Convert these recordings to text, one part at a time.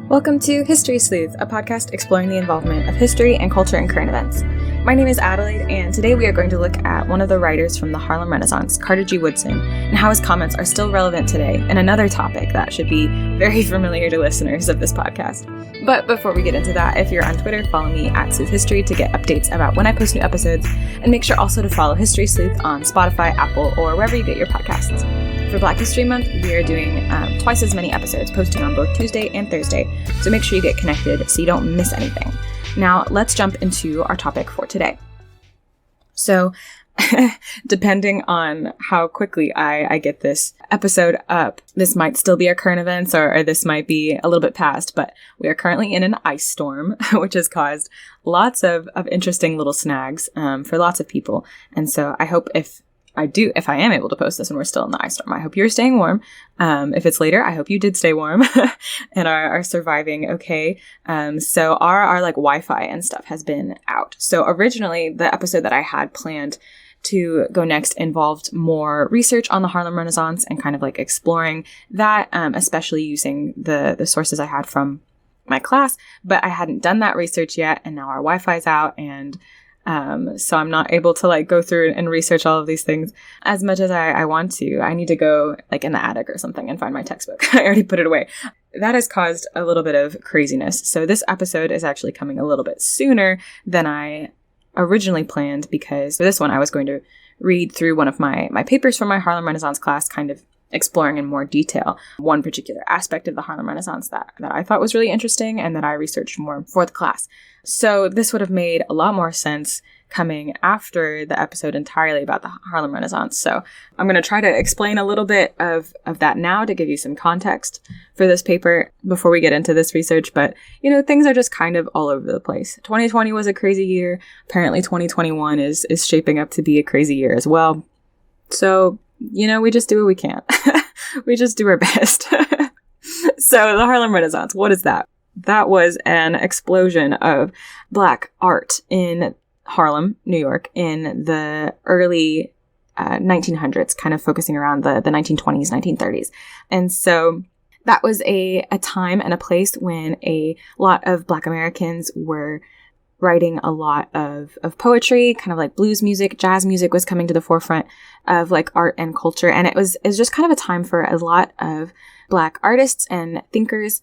Welcome to History Sleuth, a podcast exploring the involvement of history and culture in current events. My name is Adelaide, and today we are going to look at one of the writers from the Harlem Renaissance, Carter G. Woodson, and how his comments are still relevant today, and another topic that should be very familiar to listeners of this podcast. But before we get into that, if you're on Twitter, follow me at Sleuth History to get updates about when I post new episodes, and make sure also to follow History Sleuth on Spotify, Apple, or wherever you get your podcasts. For Black History Month, we are doing twice as many episodes, posting on both Tuesday and Thursday, so make sure you get connected so you don't miss anything. Now, let's jump into our topic for today. So, depending on how quickly I get this episode up, this might still be our current events, or this might be a little bit past, but we are currently in an ice storm, which has caused lots of interesting little snags for lots of people. And so I hope if I am able to post this and we're still in the ice storm, I hope you're staying warm. If it's later, I hope you did stay warm and are surviving okay. So our like Wi-Fi and stuff has been out. So originally the episode that I had planned to go next involved more research on the Harlem Renaissance and kind of like exploring that, especially using the sources I had from my class. But I hadn't done that research yet, and now our Wi-Fi's out, and so I'm not able to like go through and research all of these things as much as I want to. I need to go like in the attic or something and find my textbook. I already put it away. That has caused a little bit of craziness. So this episode is actually coming a little bit sooner than I originally planned, because for this one I was going to read through one of my papers from my Harlem Renaissance class, kind of exploring in more detail one particular aspect of the Harlem Renaissance that I thought was really interesting and that I researched more for the class. So this would have made a lot more sense coming after the episode entirely about the Harlem Renaissance. So I'm going to try to explain a little bit of that now to give you some context for this paper before we get into this research. But, you know, things are just kind of all over the place. 2020 was a crazy year. Apparently 2021 is shaping up to be a crazy year as well. So, you know, we just do what we can. We just do our best. So the Harlem Renaissance, what is that? That was an explosion of Black art in Harlem, New York, in the early 1900s, kind of focusing around the 1920s, 1930s. And so that was a time and a place when a lot of Black Americans were writing a lot of poetry, kind of like blues music, jazz music was coming to the forefront of like art and culture. And it was just kind of a time for a lot of Black artists and thinkers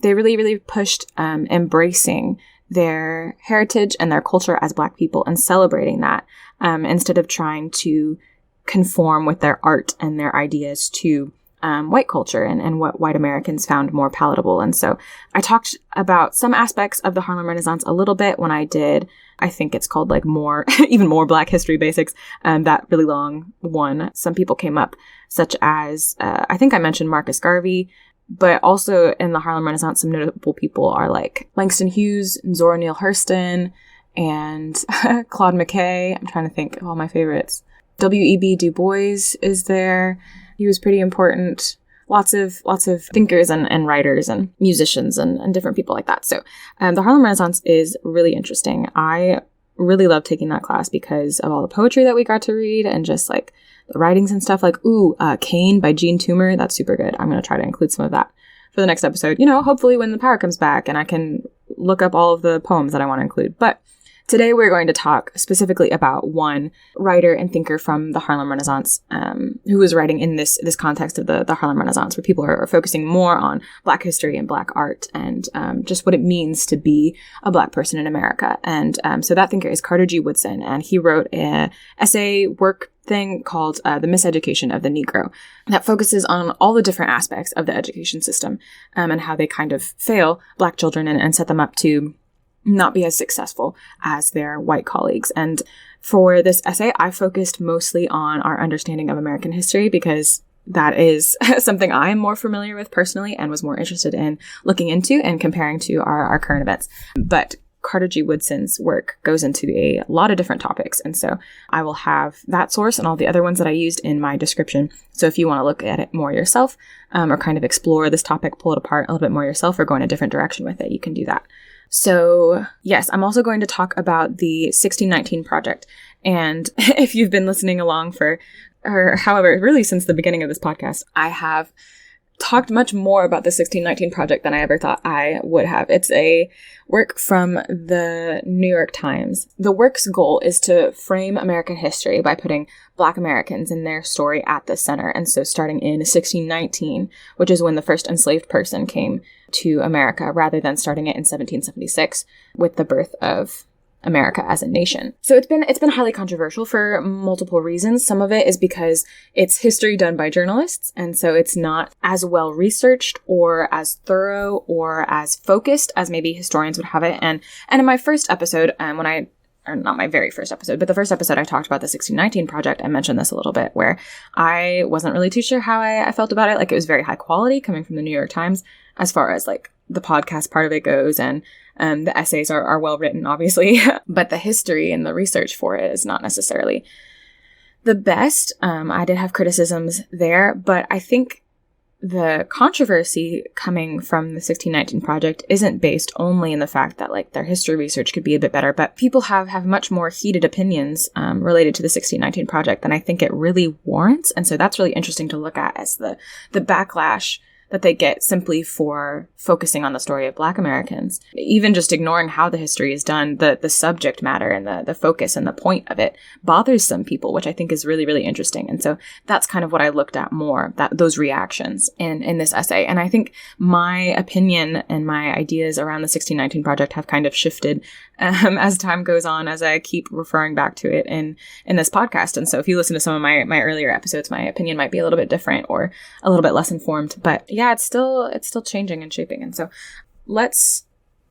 they really, really pushed embracing their heritage and their culture as Black people and celebrating that instead of trying to conform with their art and their ideas to white culture and what white Americans found more palatable. And so I talked about some aspects of the Harlem Renaissance a little bit when I did, I think it's called like even more Black History Basics, that really long one. Some people came up, such as, I think I mentioned Marcus Garvey, but also in the Harlem Renaissance, some notable people are like Langston Hughes, Zora Neale Hurston, and Claude McKay. I'm trying to think of all my favorites. W.E.B. Du Bois is there. He was pretty important. Lots of thinkers and writers and musicians and different people like that. So the Harlem Renaissance is really interesting. I really loved taking that class because of all the poetry that we got to read and just like the writings and stuff. Like, Cain by Jean Toomer. That's super good. I'm going to try to include some of that for the next episode. You know, hopefully when the power comes back and I can look up all of the poems that I want to include. But today we're going to talk specifically about one writer and thinker from the Harlem Renaissance who was writing in this context of the Harlem Renaissance, where people are focusing more on Black history and Black art and just what it means to be a Black person in America. And so that thinker is Carter G. Woodson, and he wrote an essay work thing called The Miseducation of the Negro that focuses on all the different aspects of the education system and how they kind of fail Black children and set them up to not be as successful as their white colleagues. And for this essay, I focused mostly on our understanding of American history because that is something I am more familiar with personally and was more interested in looking into and comparing to our current events. But Carter G. Woodson's work goes into a lot of different topics. And so I will have that source and all the other ones that I used in my description. So if you want to look at it more yourself or kind of explore this topic, pull it apart a little bit more yourself or go in a different direction with it, you can do that. So yes, I'm also going to talk about the 1619 Project. And if you've been listening along or however, really since the beginning of this podcast, I have talked much more about the 1619 Project than I ever thought I would have. It's a work from the New York Times. The work's goal is to frame American history by putting Black Americans and their story at the center. And so starting in 1619, which is when the first enslaved person came to America, rather than starting it in 1776 with the birth of America as a nation. So it's been highly controversial for multiple reasons. Some of it is because it's history done by journalists, and so it's not as well researched or as thorough or as focused as maybe historians would have it. And in my first episode, or not my very first episode, but the first episode I talked about the 1619 Project, I mentioned this a little bit, where I wasn't really too sure how I felt about it. Like, it was very high quality coming from the New York Times as far as like the podcast part of it goes, and the essays are well written, obviously, but the history and the research for it is not necessarily the best. I did have criticisms there, but I think the controversy coming from the 1619 Project isn't based only in the fact that like their history research could be a bit better, but people have much more heated opinions related to the 1619 Project than I think it really warrants. And so that's really interesting to look at as the backlash that they get simply for focusing on the story of Black Americans. Even just ignoring how the history is done, the subject matter and the focus and the point of it bothers some people, which I think is really, really interesting. And so that's kind of what I looked at more, those reactions in this essay. And I think my opinion and my ideas around the 1619 Project have kind of shifted as time goes on, as I keep referring back to it in this podcast. And so if you listen to some of my earlier episodes, my opinion might be a little bit different or a little bit less informed, but yeah, it's still changing and shaping. And so let's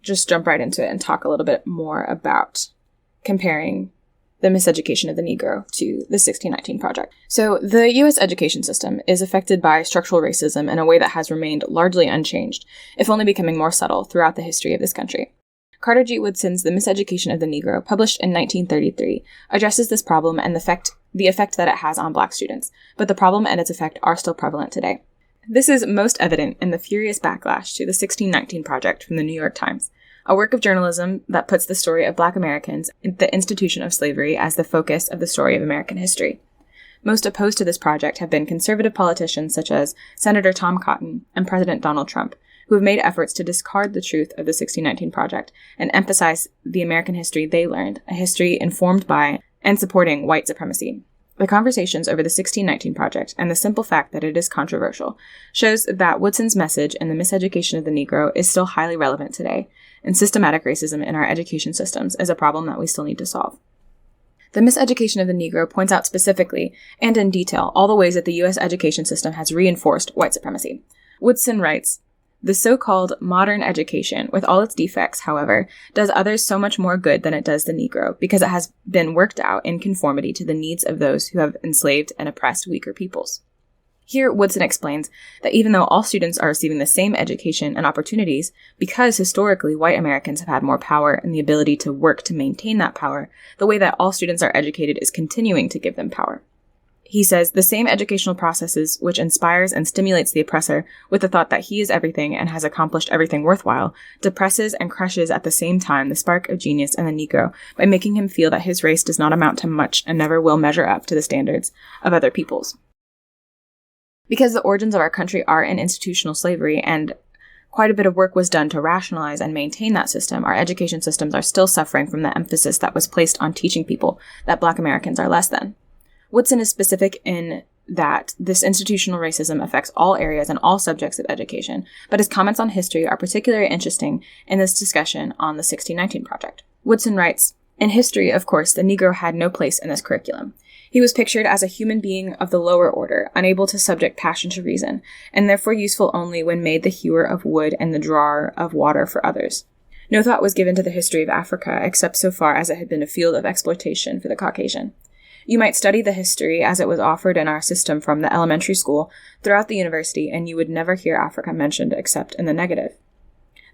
just jump right into it and talk a little bit more about comparing the miseducation of the Negro to the 1619 Project. So the U.S. education system is affected by structural racism in a way that has remained largely unchanged, if only becoming more subtle throughout the history of this country. Carter G. Woodson's The Miseducation of the Negro, published in 1933, addresses this problem and the effect that it has on Black students, but the problem and its effect are still prevalent today. This is most evident in the furious backlash to the 1619 Project from the New York Times, a work of journalism that puts the story of Black Americans in the institution of slavery as the focus of the story of American history. Most opposed to this project have been conservative politicians such as Senator Tom Cotton and President Donald Trump, who have made efforts to discard the truth of the 1619 Project and emphasize the American history they learned, a history informed by and supporting white supremacy. The conversations over the 1619 Project and the simple fact that it is controversial shows that Woodson's message in The Miseducation of the Negro is still highly relevant today, and systematic racism in our education systems is a problem that we still need to solve. The Miseducation of the Negro points out specifically and in detail all the ways that the U.S. education system has reinforced white supremacy. Woodson writes, "The so-called modern education, with all its defects, however, does others so much more good than it does the Negro, because it has been worked out in conformity to the needs of those who have enslaved and oppressed weaker peoples." Here, Woodson explains that even though all students are receiving the same education and opportunities, because historically white Americans have had more power and the ability to work to maintain that power, the way that all students are educated is continuing to give them power. He says, the same educational processes which inspires and stimulates the oppressor with the thought that he is everything and has accomplished everything worthwhile, depresses and crushes at the same time the spark of genius in the Negro by making him feel that his race does not amount to much and never will measure up to the standards of other peoples. Because the origins of our country are in institutional slavery and quite a bit of work was done to rationalize and maintain that system, our education systems are still suffering from the emphasis that was placed on teaching people that Black Americans are less than. Woodson is specific in that this institutional racism affects all areas and all subjects of education, but his comments on history are particularly interesting in this discussion on the 1619 Project. Woodson writes, "In history, of course, the Negro had no place in this curriculum. He was pictured as a human being of the lower order, unable to subject passion to reason, and therefore useful only when made the hewer of wood and the drawer of water for others. No thought was given to the history of Africa, except so far as it had been a field of exploitation for the Caucasian. You might study the history as it was offered in our system from the elementary school throughout the university, and you would never hear Africa mentioned except in the negative."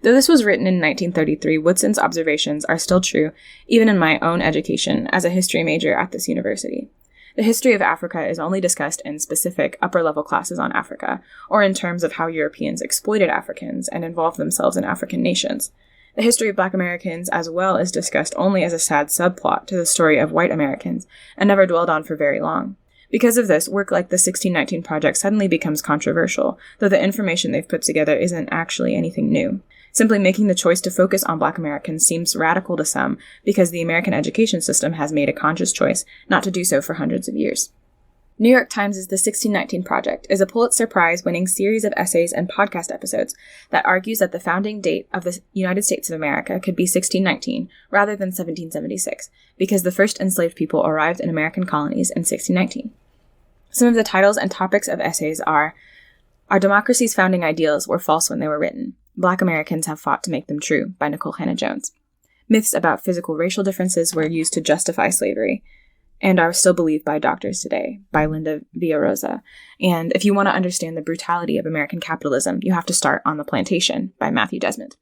Though this was written in 1933, Woodson's observations are still true, even in my own education as a history major at this university. The history of Africa is only discussed in specific upper-level classes on Africa, or in terms of how Europeans exploited Africans and involved themselves in African nations. The history of Black Americans as well is discussed only as a sad subplot to the story of white Americans, and never dwelled on for very long. Because of this, work like the 1619 Project suddenly becomes controversial, though the information they've put together isn't actually anything new. Simply making the choice to focus on Black Americans seems radical to some because the American education system has made a conscious choice not to do so for hundreds of years. New York Times' The 1619 Project is a Pulitzer Prize-winning series of essays and podcast episodes that argues that the founding date of the United States of America could be 1619 rather than 1776, because the first enslaved people arrived in American colonies in 1619. Some of the titles and topics of essays are Our Democracy's Founding Ideals Were False When They Were Written. Black Americans Have Fought to Make Them True by Nikole Hannah-Jones. Myths about physical racial differences were used to justify slavery and are still believed by doctors today by Linda Villarosa. And if you want to understand the brutality of American capitalism, you have to start on the Plantation by Matthew Desmond.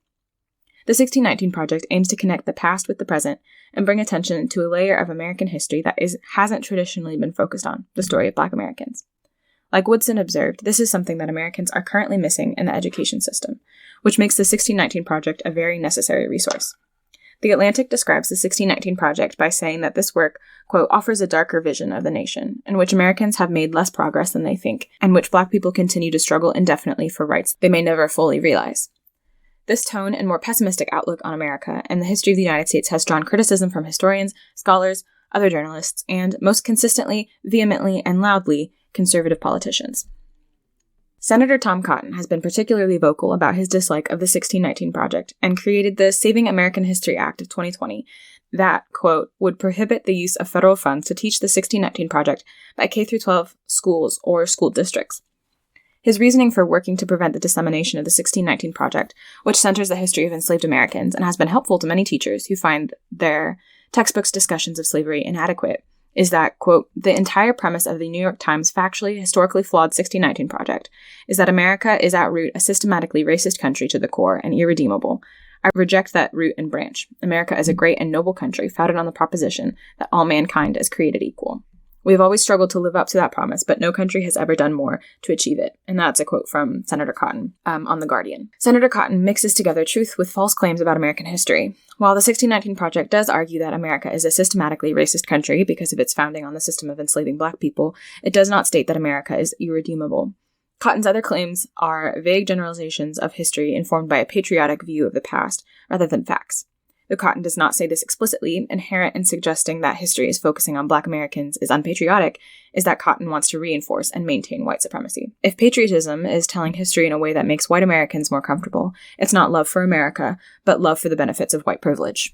The 1619 Project aims to connect the past with the present and bring attention to a layer of American history that hasn't traditionally been focused on, the story of Black Americans. Like Woodson observed, this is something that Americans are currently missing in the education system, which makes the 1619 Project a very necessary resource. The Atlantic describes the 1619 Project by saying that this work, quote, offers a darker vision of the nation, in which Americans have made less progress than they think, and which Black people continue to struggle indefinitely for rights they may never fully realize. This tone and more pessimistic outlook on America and the history of the United States has drawn criticism from historians, scholars, other journalists, and, most consistently, vehemently, and loudly, conservative politicians. Senator Tom Cotton has been particularly vocal about his dislike of the 1619 Project and created the Saving American History Act of 2020 that, quote, would prohibit the use of federal funds to teach the 1619 Project by K-12 schools or school districts. His reasoning for working to prevent the dissemination of the 1619 Project, which centers the history of enslaved Americans and has been helpful to many teachers who find their textbooks' discussions of slavery inadequate, is that, quote, the entire premise of the New York Times factually, historically flawed 1619 Project is that America is at root a systematically racist country to the core and irredeemable. I reject that root and branch. America is a great and noble country founded on the proposition that all mankind is created equal. We have always struggled to live up to that promise, but no country has ever done more to achieve it. And that's a quote from Senator Cotton on The Guardian. Senator Cotton mixes together truth with false claims about American history. While the 1619 Project does argue that America is a systematically racist country because of its founding on the system of enslaving Black people, it does not state that America is irredeemable. Cotton's other claims are vague generalizations of history informed by a patriotic view of the past rather than facts. Though Cotton does not say this explicitly, inherent in suggesting that history is focusing on Black Americans is unpatriotic is that Cotton wants to reinforce and maintain white supremacy. If patriotism is telling history in a way that makes white Americans more comfortable, it's not love for America, but love for the benefits of white privilege.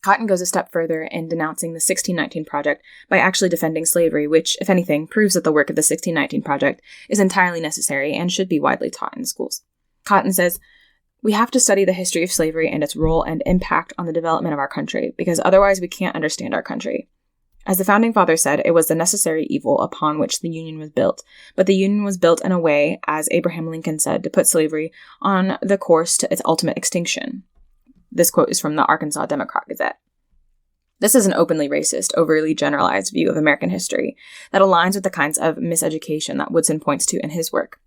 Cotton goes a step further in denouncing the 1619 Project by actually defending slavery, which, if anything, proves that the work of the 1619 Project is entirely necessary and should be widely taught in schools. Cotton says, we have to study the history of slavery and its role and impact on the development of our country, because otherwise we can't understand our country. As the Founding Fathers said, it was the necessary evil upon which the Union was built, but the Union was built in a way, as Abraham Lincoln said, to put slavery on the course to its ultimate extinction. This quote is from the Arkansas Democrat-Gazette. This is an openly racist, overly generalized view of American history that aligns with the kinds of miseducation that Woodson points to in his work.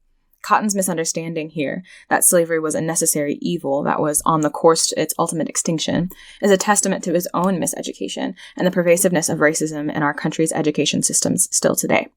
Cotton's misunderstanding here that slavery was a necessary evil that was on the course to its ultimate extinction is a testament to his own miseducation and the pervasiveness of racism in our country's education systems still today.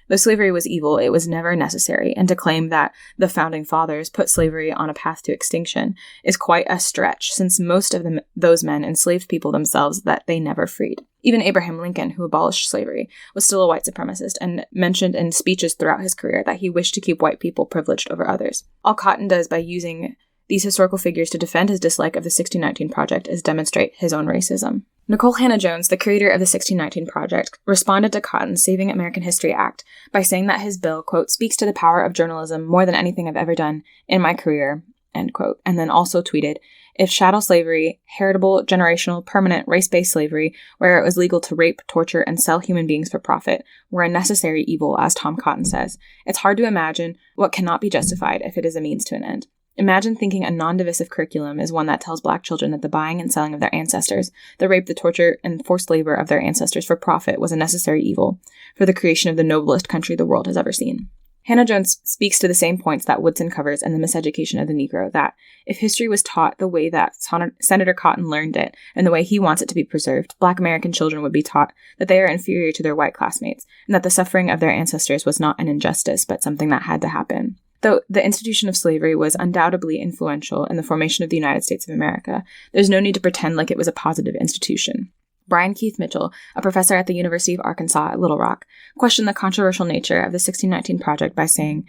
Though slavery was evil, it was never necessary, and to claim that the Founding Fathers put slavery on a path to extinction is quite a stretch, since most of those men enslaved people themselves that they never freed. Even Abraham Lincoln, who abolished slavery, was still a white supremacist and mentioned in speeches throughout his career that he wished to keep white people privileged over others. All Cotton does by using these historical figures to defend his dislike of the 1619 Project is demonstrate his own racism. Nikole Hannah-Jones, the creator of the 1619 Project, responded to Cotton's Saving American History Act by saying that his bill, quote, speaks to the power of journalism more than anything I've ever done in my career, end quote, and then also tweeted, if chattel slavery, heritable, generational, permanent, race-based slavery, where it was legal to rape, torture, and sell human beings for profit, were a necessary evil, as Tom Cotton says, it's hard to imagine what cannot be justified if it is a means to an end. Imagine thinking a non-divisive curriculum is one that tells Black children that the buying and selling of their ancestors, the rape, the torture, and forced labor of their ancestors for profit was a necessary evil for the creation of the noblest country the world has ever seen. Hannah Jones speaks to the same points that Woodson covers in The Miseducation of the Negro, that if history was taught the way that Senator Cotton learned it and the way he wants it to be preserved, Black American children would be taught that they are inferior to their white classmates and that the suffering of their ancestors was not an injustice, but something that had to happen. Though the institution of slavery was undoubtedly influential in the formation of the United States of America, there's no need to pretend like it was a positive institution. Brian Keith Mitchell, a professor at the University of Arkansas at Little Rock, questioned the controversial nature of the 1619 Project by saying,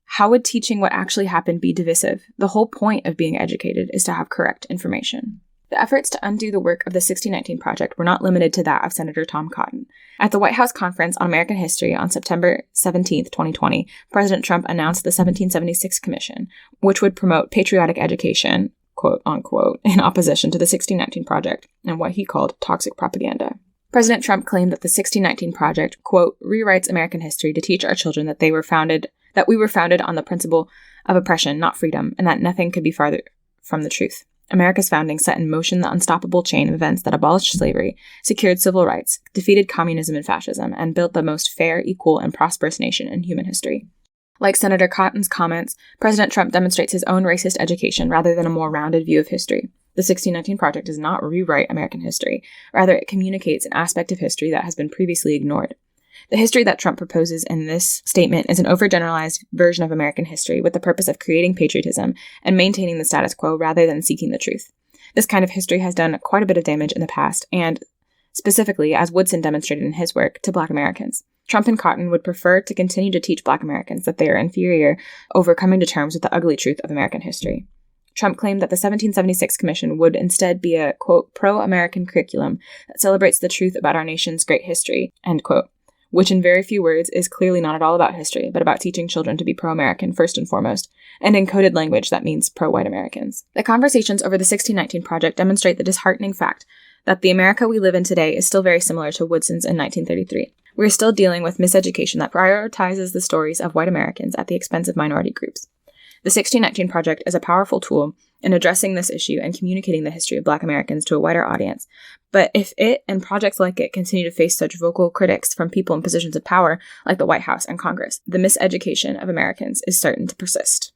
"How would teaching what actually happened be divisive? The whole point of being educated is to have correct information." The efforts to undo the work of the 1619 Project were not limited to that of Senator Tom Cotton. At the White House Conference on American History on September 17, 2020, President Trump announced the 1776 Commission, which would promote patriotic education, quote unquote, in opposition to the 1619 Project and what he called toxic propaganda. President Trump claimed that the 1619 Project, quote, rewrites American history to teach our children that we were founded on the principle of oppression, not freedom, and that nothing could be farther from the truth. America's founding set in motion the unstoppable chain of events that abolished slavery, secured civil rights, defeated communism and fascism, and built the most fair, equal, and prosperous nation in human history. Like Senator Cotton's comments, President Trump demonstrates his own racist education rather than a more rounded view of history. The 1619 Project does not rewrite American history. Rather, it communicates an aspect of history that has been previously ignored. The history that Trump proposes in this statement is an overgeneralized version of American history with the purpose of creating patriotism and maintaining the status quo rather than seeking the truth. This kind of history has done quite a bit of damage in the past, and specifically, as Woodson demonstrated in his work, to Black Americans. Trump and Cotton would prefer to continue to teach Black Americans that they are inferior over coming to terms with the ugly truth of American history. Trump claimed that the 1776 Commission would instead be a, quote, pro-American curriculum that celebrates the truth about our nation's great history, end quote, which in very few words is clearly not at all about history, but about teaching children to be pro-American first and foremost, and in coded language that means pro-white Americans. The conversations over the 1619 Project demonstrate the disheartening fact that the America we live in today is still very similar to Woodson's in 1933. We're still dealing with miseducation that prioritizes the stories of white Americans at the expense of minority groups. The 1619 Project is a powerful tool in addressing this issue and communicating the history of Black Americans to a wider audience. But if it and projects like it continue to face such vocal critics from people in positions of power like the White House and Congress, the miseducation of Americans is certain to persist.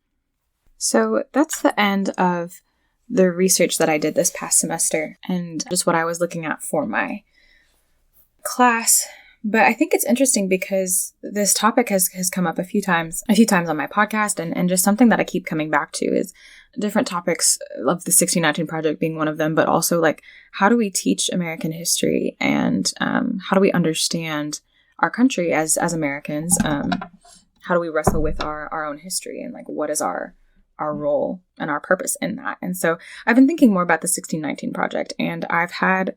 So that's the end of the research that I did this past semester and just what I was looking at for my class. But I think it's interesting because this topic has come up a few times on my podcast, and just something that I keep coming back to is different topics of the 1619 Project being one of them, but also like, how do we teach American history and how do we understand our country as Americans? How do we wrestle with our own history and like, what is our role and our purpose in that? And so I've been thinking more about the 1619 Project, and I've had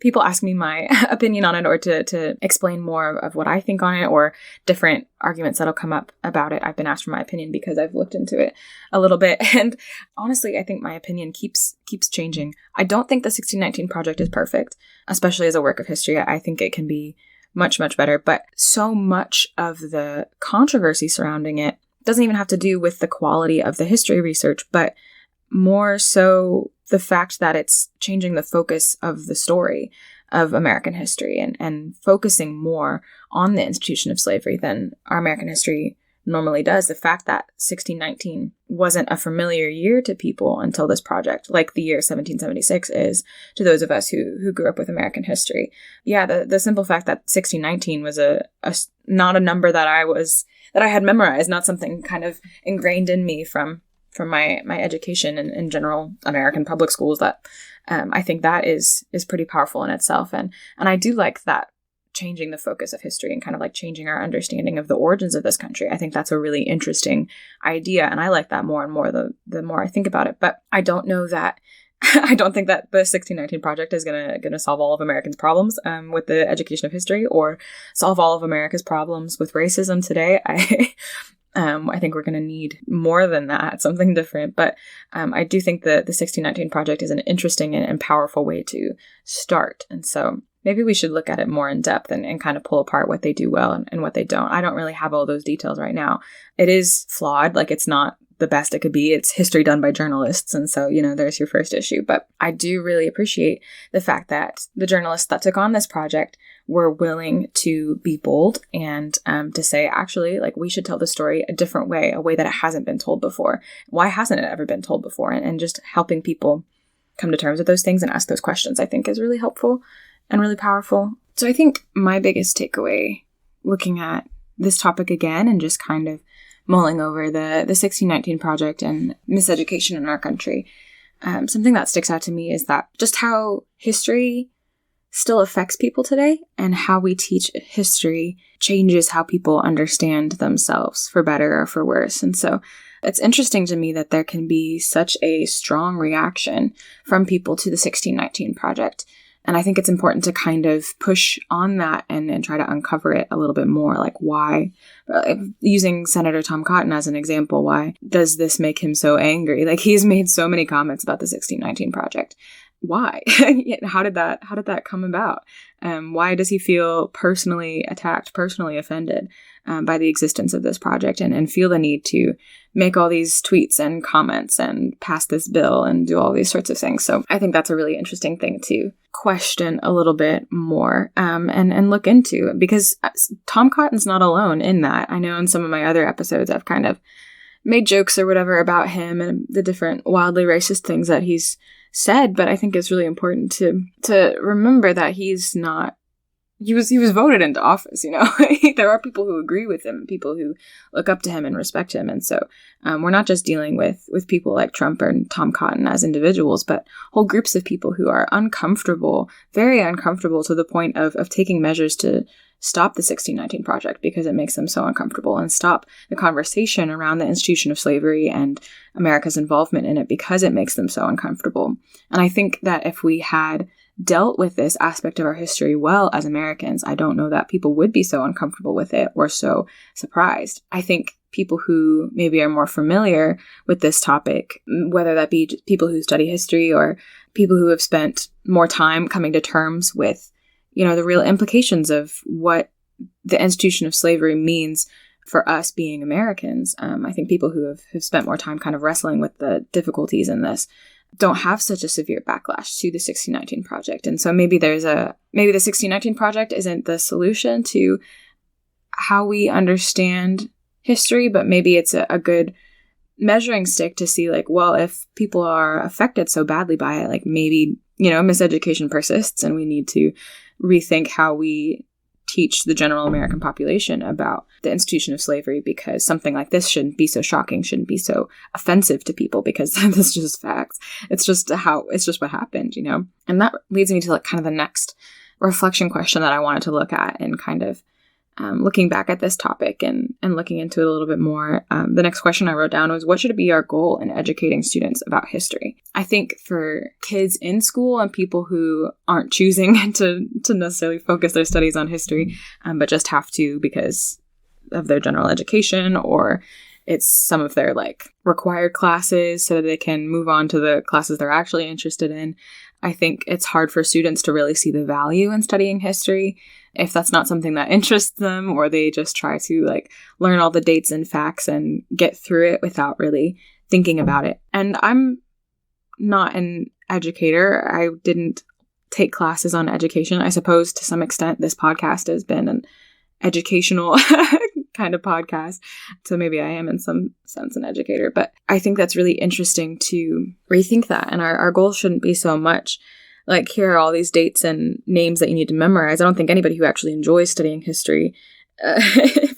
people ask me my opinion on it or to explain more of what I think on it or different arguments that'll come up about it. I've been asked for my opinion because I've looked into it a little bit. And honestly, I think my opinion keeps changing. I don't think the 1619 Project is perfect, especially as a work of history. I think it can be much, much better. But so much of the controversy surrounding it doesn't even have to do with the quality of the history research, but more so the fact that it's changing the focus of the story of American history and focusing more on the institution of slavery than our American history normally does. The fact that 1619 wasn't a familiar year to people until this project, like the year 1776 is to those of us who grew up with American history. Yeah, the simple fact that 1619 was not a number that I had memorized, not something kind of ingrained in me from my education and in general American public schools, that I think that is pretty powerful in itself. And I do like that changing the focus of history and kind of like changing our understanding of the origins of this country. I think that's a really interesting idea. And I like that more and more the more I think about it. But I don't know that I don't think that the 1619 Project is gonna solve all of Americans' problems with the education of history or solve all of America's problems with racism today. I think we're going to need more than that, something different. But I do think that the 1619 Project is an interesting and powerful way to start. And so maybe we should look at it more in depth and kind of pull apart what they do well and what they don't. I don't really have all those details right now. It is flawed. Like, it's not the best it could be. It's history done by journalists. And so, there's your first issue. But I do really appreciate the fact that the journalists that took on this project were willing to be bold and to say, actually, like, we should tell the story a different way, a way that it hasn't been told before. Why hasn't it ever been told before? And just helping people come to terms with those things and ask those questions, I think, is really helpful and really powerful. So I think my biggest takeaway looking at this topic again and just kind of mulling over the 1619 Project and miseducation in our country, something that sticks out to me is that just how history still affects people today, and how we teach history changes how people understand themselves, for better or for worse. And so it's interesting to me that there can be such a strong reaction from people to the 1619 Project. And I think it's important to kind of push on that and try to uncover it a little bit more. Like, why, using Senator Tom Cotton as an example, why does this make him so angry? Like, he's made so many comments about the 1619 Project. Why? How did that come about? Why does he feel personally attacked, personally offended by the existence of this project, and feel the need to make all these tweets and comments and pass this bill and do all these sorts of things? So I think that's a really interesting thing to question a little bit more and look into, because Tom Cotton's not alone in that. I know in some of my other episodes I've kind of made jokes or whatever about him and the different wildly racist things that he's said, but I think it's really important to remember that he was voted into office, you know. There are people who agree with him, people who look up to him and respect him. And so we're not just dealing with people like Trump or Tom Cotton as individuals, but whole groups of people who are uncomfortable, very uncomfortable, to the point of taking measures to stop the 1619 Project because it makes them so uncomfortable, and stop the conversation around the institution of slavery and America's involvement in it because it makes them so uncomfortable. And I think that if we had dealt with this aspect of our history well as Americans, I don't know that people would be so uncomfortable with it or so surprised. I think people who maybe are more familiar with this topic, whether that be people who study history or people who have spent more time coming to terms with, you know, the real implications of what the institution of slavery means for us being Americans. I think people who have spent more time kind of wrestling with the difficulties in this don't have such a severe backlash to the 1619 Project. And so maybe the 1619 Project isn't the solution to how we understand history, but maybe it's a good measuring stick to see, like, well, if people are affected so badly by it, like, maybe, you know, miseducation persists and we need to rethink how we teach the general American population about the institution of slavery, because something like this shouldn't be so shocking, shouldn't be so offensive to people, because this is just facts. It's just what happened, you know? And that leads me to, like, kind of the next reflection question that I wanted to look at, and kind of looking back at this topic and looking into it a little bit more. The next question I wrote down was, what should be our goal in educating students about history? I think for kids in school and people who aren't choosing to necessarily focus their studies on history, but just have to because of their general education, or it's some of their, like, required classes so that they can move on to the classes they're actually interested in, I think it's hard for students to really see the value in studying history if that's not something that interests them, or they just try to, like, learn all the dates and facts and get through it without really thinking about it. And I'm not an educator. I didn't take classes on education. I suppose to some extent this podcast has been an educational kind of podcast. So maybe I am in some sense an educator, but I think that's really interesting to rethink that. And our goal shouldn't be so much like, here are all these dates and names that you need to memorize. I don't think anybody who actually enjoys studying history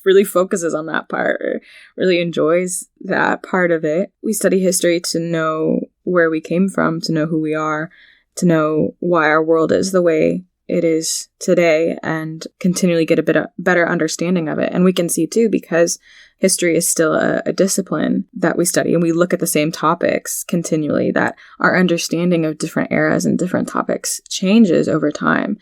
really focuses on that part, or really enjoys that part of it. We study history to know where we came from, to know who we are, to know why our world is the way it is today, and continually get a better understanding of it. And we can see too, because history is still a discipline that we study, and we look at the same topics continually, that our understanding of different eras and different topics changes over time.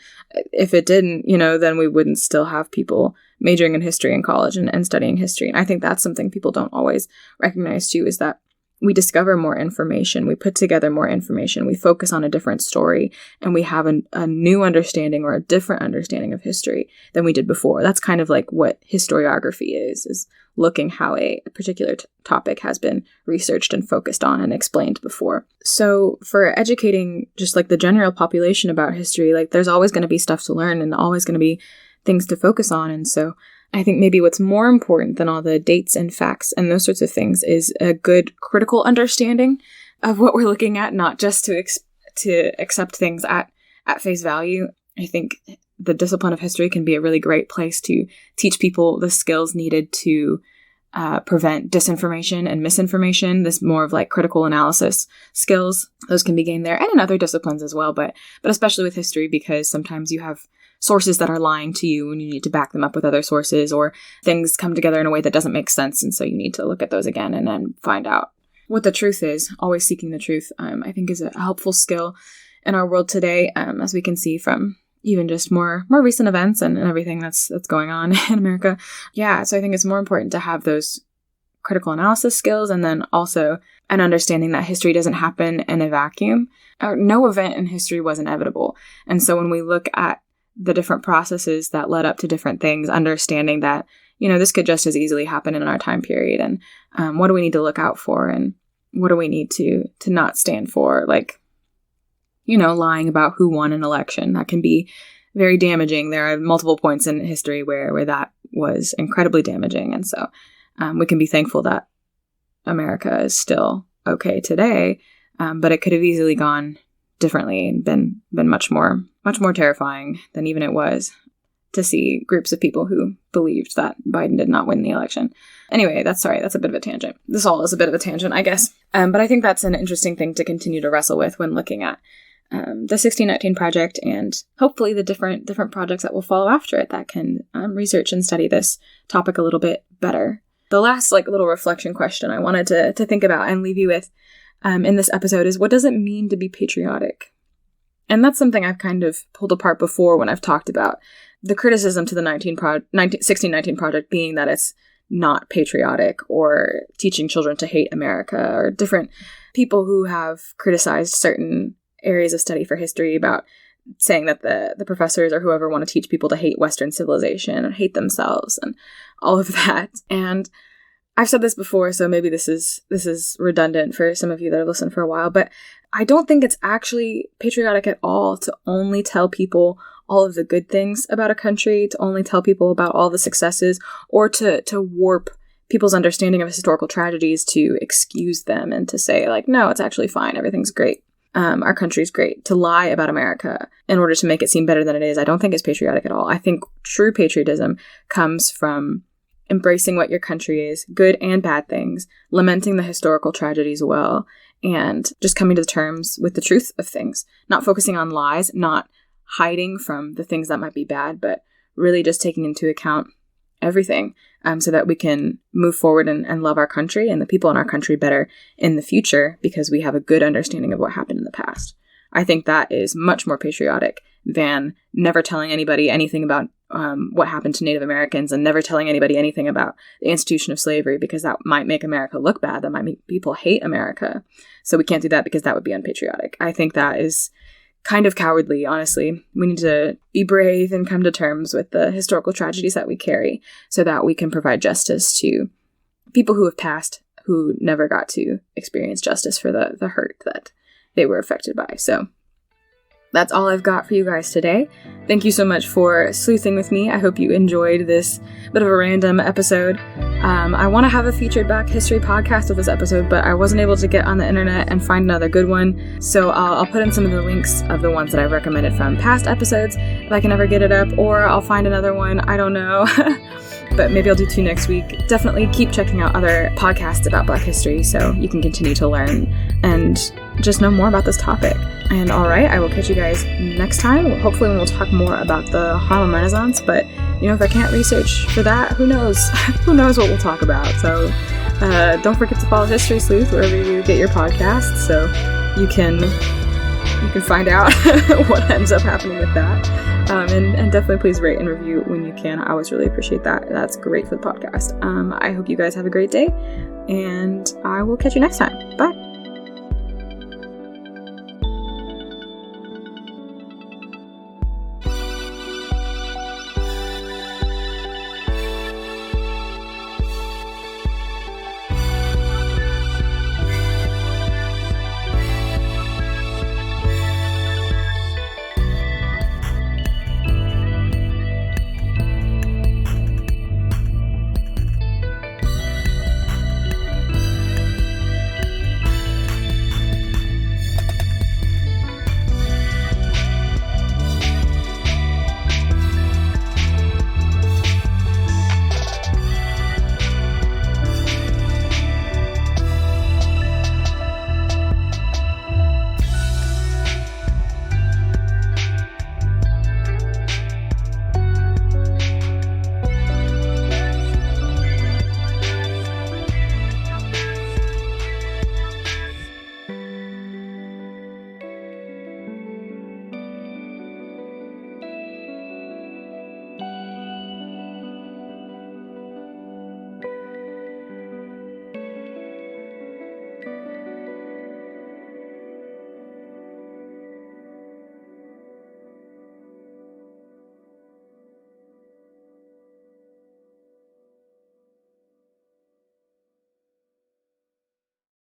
If it didn't, then we wouldn't still have people majoring in history in college and studying history. And I think that's something people don't always recognize too, is that we discover more information, we put together more information, we focus on a different story, and we have a new understanding or a different understanding of history than we did before. That's kind of like what historiography is looking how a particular topic has been researched and focused on and explained before. So for educating just like the general population about history, like there's always going to be stuff to learn and always going to be things to focus on. And so I think maybe what's more important than all the dates and facts and those sorts of things is a good critical understanding of what we're looking at, not just to accept things at face value. I think the discipline of history can be a really great place to teach people the skills needed to prevent disinformation and misinformation, this more of like critical analysis skills. Those can be gained there and in other disciplines as well, but especially with history, because sometimes you have sources that are lying to you and you need to back them up with other sources, or things come together in a way that doesn't make sense. And so you need to look at those again and then find out what the truth is. Always seeking the truth, I think, is a helpful skill in our world today, as we can see from even just more recent events and everything that's going on in America. Yeah, so I think it's more important to have those critical analysis skills, and then also an understanding that history doesn't happen in a vacuum. No event in history was inevitable. And so when we look at the different processes that led up to different things, understanding that, this could just as easily happen in our time period. And what do we need to look out for? And what do we need to not stand for? Like, lying about who won an election. That can be very damaging. There are multiple points in history where that was incredibly damaging. And so we can be thankful that America is still okay today, but it could have easily gone differently and been much more terrifying than even it was to see groups of people who believed that Biden did not win the election. Anyway, that's a bit of a tangent. This all is a bit of a tangent, I guess. But I think that's an interesting thing to continue to wrestle with when looking at the 1619 Project, and hopefully the different projects that will follow after it that can research and study this topic a little bit better. The last little reflection question I wanted to think about and leave you with in this episode is, what does it mean to be patriotic? And that's something I've kind of pulled apart before when I've talked about the criticism to the 1619 Project being that it's not patriotic, or teaching children to hate America, or different people who have criticized certain areas of study for history about saying that the professors or whoever want to teach people to hate Western civilization and hate themselves and all of that. And I've said this before, so maybe this is redundant for some of you that have listened for a while, but I don't think it's actually patriotic at all to only tell people all of the good things about a country, to only tell people about all the successes, or to warp people's understanding of historical tragedies to excuse them and to say, no, it's actually fine, everything's great. Our country's great. To lie about America in order to make it seem better than it is, I don't think is patriotic at all. I think true patriotism comes from embracing what your country is, good and bad things, lamenting the historical tragedies well, and just coming to terms with the truth of things. Not focusing on lies, not hiding from the things that might be bad, but really just taking into account everything, so that we can move forward and love our country and the people in our country better in the future, because we have a good understanding of what happened in the past. I think that is much more patriotic than never telling anybody anything about what happened to Native Americans, and never telling anybody anything about the institution of slavery, because that might make America look bad. That might make people hate America. So we can't do that, because that would be unpatriotic. I think that is kind of cowardly, honestly. We need to be brave and come to terms with the historical tragedies that we carry, so that we can provide justice to people who have passed, who never got to experience justice for the hurt that they were affected by. So that's all I've got for you guys today. Thank you so much for sleuthing with me. I hope you enjoyed this bit of a random episode. I want to have a featured Black history podcast with this episode, but I wasn't able to get on the internet and find another good one. So I'll put in some of the links of the ones that I've recommended from past episodes if I can ever get it up, or I'll find another one. I don't know. But maybe I'll do 2 next week. Definitely keep checking out other podcasts about Black history so you can continue to learn and just know more about this topic. And all right, I will catch you guys next time. Hopefully we'll talk more about the Harlem Renaissance, but if I can't research for that, who knows? Who knows what we'll talk about. So don't forget to follow History Sleuth wherever you get your podcasts, so you can you can find out what ends up happening with that. And definitely please rate and review when you can. I always really appreciate that. That's great for the podcast. I hope you guys have a great day, and I will catch you next time. Bye.